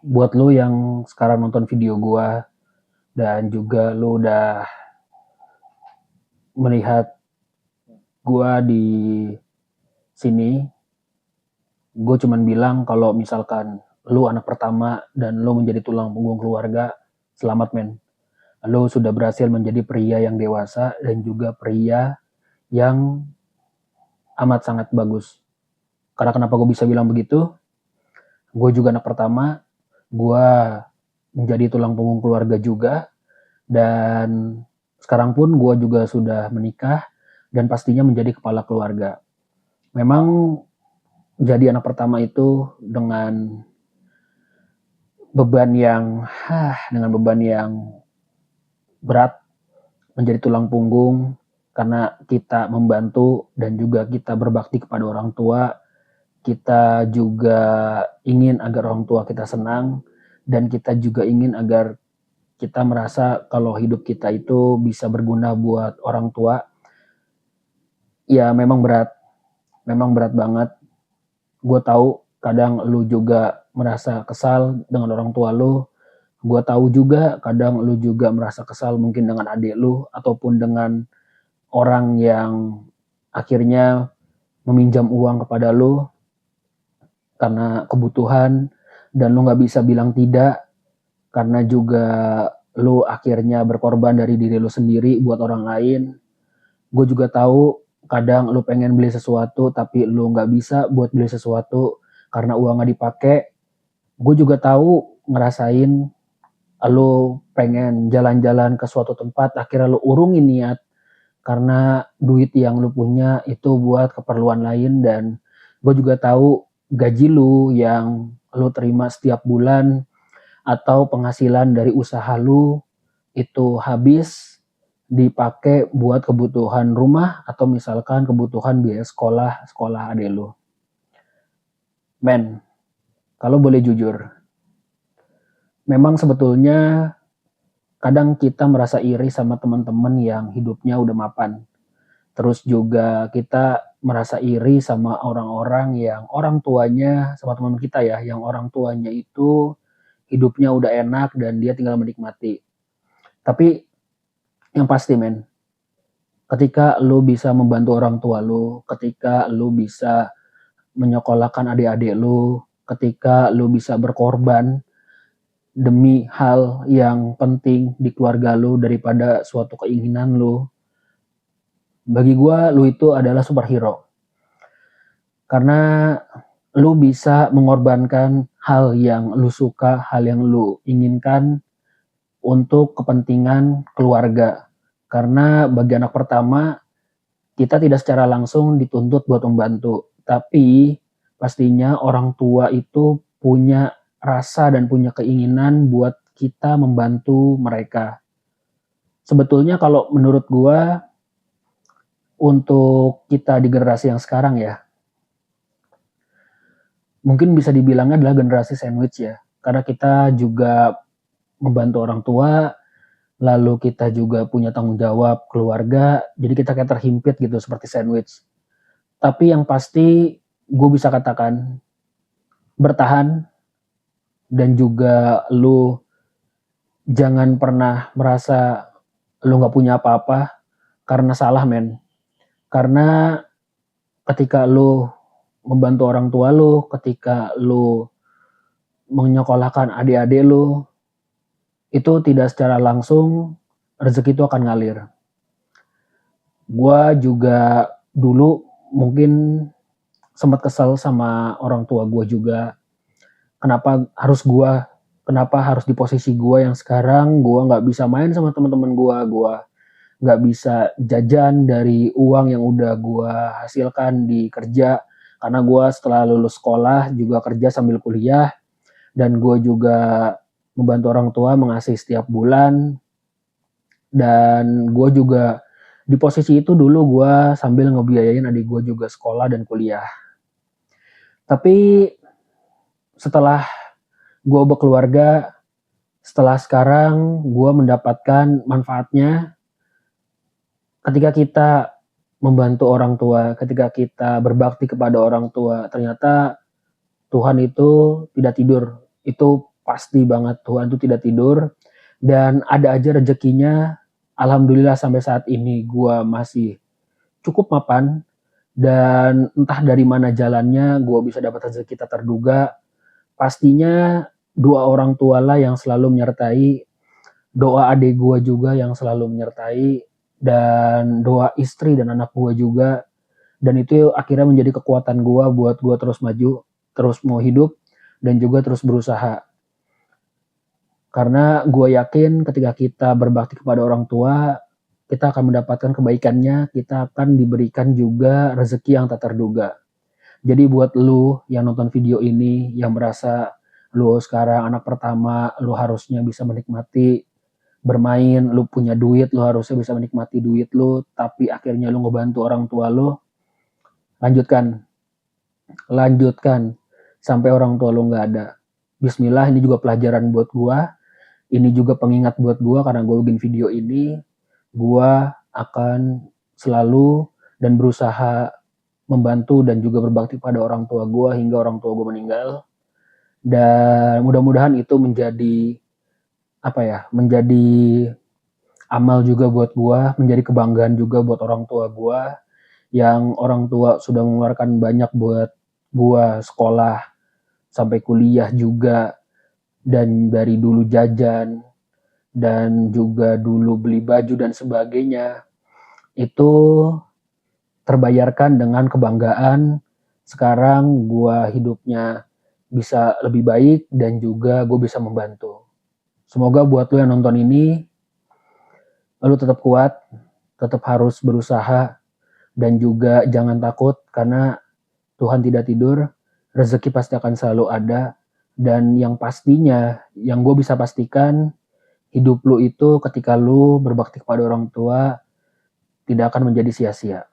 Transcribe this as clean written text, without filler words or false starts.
buat lu yang sekarang nonton video gua dan juga lu udah melihat gua di sini, gue cuman bilang kalau misalkan lu anak pertama dan lu menjadi tulang punggung keluarga, selamat men. Lu sudah berhasil menjadi pria yang dewasa dan juga pria yang amat sangat bagus. Karena kenapa gue bisa bilang begitu? Gue juga anak pertama, gue menjadi tulang punggung keluarga juga, dan sekarang pun gue juga sudah menikah dan pastinya menjadi kepala keluarga. Memang jadi anak pertama itu dengan beban yang berat, menjadi tulang punggung karena kita membantu dan juga kita berbakti kepada orang tua. Kita juga ingin agar orang tua kita senang dan kita juga ingin agar kita merasa kalau hidup kita itu bisa berguna buat orang tua. Ya memang berat banget. Gue tahu kadang lu juga merasa kesal dengan orang tua lu. Gue tahu juga kadang lu juga merasa kesal mungkin dengan adik lu ataupun dengan orang yang akhirnya meminjam uang kepada lu karena kebutuhan dan lu nggak bisa bilang tidak karena juga lu akhirnya berkorban dari diri lu sendiri buat orang lain. Gue juga tahu kadang lu pengen beli sesuatu tapi lu nggak bisa buat beli sesuatu karena uang nggak dipakai. Gue juga tahu ngerasain lu pengen jalan-jalan ke suatu tempat akhirnya lu urungin niat karena duit yang lu punya itu buat keperluan lain. Dan gue juga tahu gaji lu yang lu terima setiap bulan atau penghasilan dari usaha lu itu habis dipakai buat kebutuhan rumah atau misalkan kebutuhan biaya sekolah adik lu. Men, kalau boleh jujur, memang sebetulnya kadang kita merasa iri sama teman-teman yang hidupnya udah mapan. Terus juga kita merasa iri sama orang-orang yang orang tuanya, sama teman kita ya, yang orang tuanya itu hidupnya udah enak dan dia tinggal menikmati. Tapi yang pasti men, ketika lu bisa membantu orang tua lu, ketika lu bisa menyekolahkan adik-adik lu, ketika lu bisa berkorban demi hal yang penting di keluarga lu daripada suatu keinginan lu, bagi gua lu itu adalah superhero. Karena lu bisa mengorbankan hal yang lu suka, hal yang lu inginkan untuk kepentingan keluarga. Karena bagi anak pertama, kita tidak secara langsung dituntut buat membantu. Tapi pastinya orang tua itu punya rasa dan punya keinginan buat kita membantu mereka. Sebetulnya kalau menurut gua, untuk kita di generasi yang sekarang ya, mungkin bisa dibilangnya adalah generasi sandwich ya. Karena kita juga membantu orang tua, lalu kita juga punya tanggung jawab keluarga, jadi kita kayak terhimpit gitu seperti sandwich. Tapi yang pasti gue bisa katakan bertahan dan juga lu jangan pernah merasa lu nggak punya apa-apa karena salah men. Karena ketika lu membantu orang tua lu, ketika lu menyekolahkan adik-adik lu, itu tidak secara langsung rezeki itu akan ngalir. Gua juga dulu mungkin sempat kesal sama orang tua gue juga. Kenapa harus di posisi gue yang sekarang gue nggak bisa main sama teman-teman gue nggak bisa jajan dari uang yang udah gue hasilkan di kerja. Karena gue setelah lulus sekolah juga kerja sambil kuliah dan gue juga membantu orang tua mengasih setiap bulan. Dan gue juga di posisi itu dulu gue sambil ngebiayain adik gue juga sekolah dan kuliah. Tapi setelah gue berkeluarga, setelah sekarang gue mendapatkan manfaatnya ketika kita membantu orang tua, ketika kita berbakti kepada orang tua, ternyata Tuhan itu tidak tidur. Itu pasti banget Tuhan tuh tidak tidur dan ada aja rezekinya. Alhamdulillah sampai saat ini gua masih cukup mapan dan entah dari mana jalannya gua bisa dapat rezeki tak terduga. Pastinya doa orang tua lah yang selalu menyertai, doa adik gua juga yang selalu menyertai, dan doa istri dan anak gua juga. Dan itu akhirnya menjadi kekuatan gua buat gua terus maju, terus mau hidup, dan juga terus berusaha. Karena gue yakin ketika kita berbakti kepada orang tua, kita akan mendapatkan kebaikannya, kita akan diberikan juga rezeki yang tak terduga. Jadi buat lu yang nonton video ini, yang merasa lu sekarang anak pertama, lu harusnya bisa menikmati bermain, lu punya duit, lu harusnya bisa menikmati duit lu, tapi akhirnya lu ngebantu orang tua lu, lanjutkan, lanjutkan, sampai orang tua lu nggak ada. Bismillah, ini juga pelajaran buat gua, ini juga pengingat buat gua karena gua bikin video ini, gua akan selalu dan berusaha membantu dan juga berbakti pada orang tua gua hingga orang tua gua meninggal. Dan mudah-mudahan itu menjadi apa ya? Menjadi amal juga buat gua, menjadi kebanggaan juga buat orang tua gua yang orang tua sudah mengeluarkan banyak buat gua sekolah sampai kuliah juga, dan dari dulu jajan dan juga dulu beli baju dan sebagainya, itu terbayarkan dengan kebanggaan. Sekarang gua hidupnya bisa lebih baik dan juga gue bisa membantu. Semoga buat lo yang nonton ini, lo tetap kuat, tetap harus berusaha, dan juga jangan takut karena Tuhan tidak tidur, rezeki pasti akan selalu ada, dan yang pastinya, yang gue bisa pastikan, hidup lu itu ketika lu berbakti kepada orang tua tidak akan menjadi sia-sia.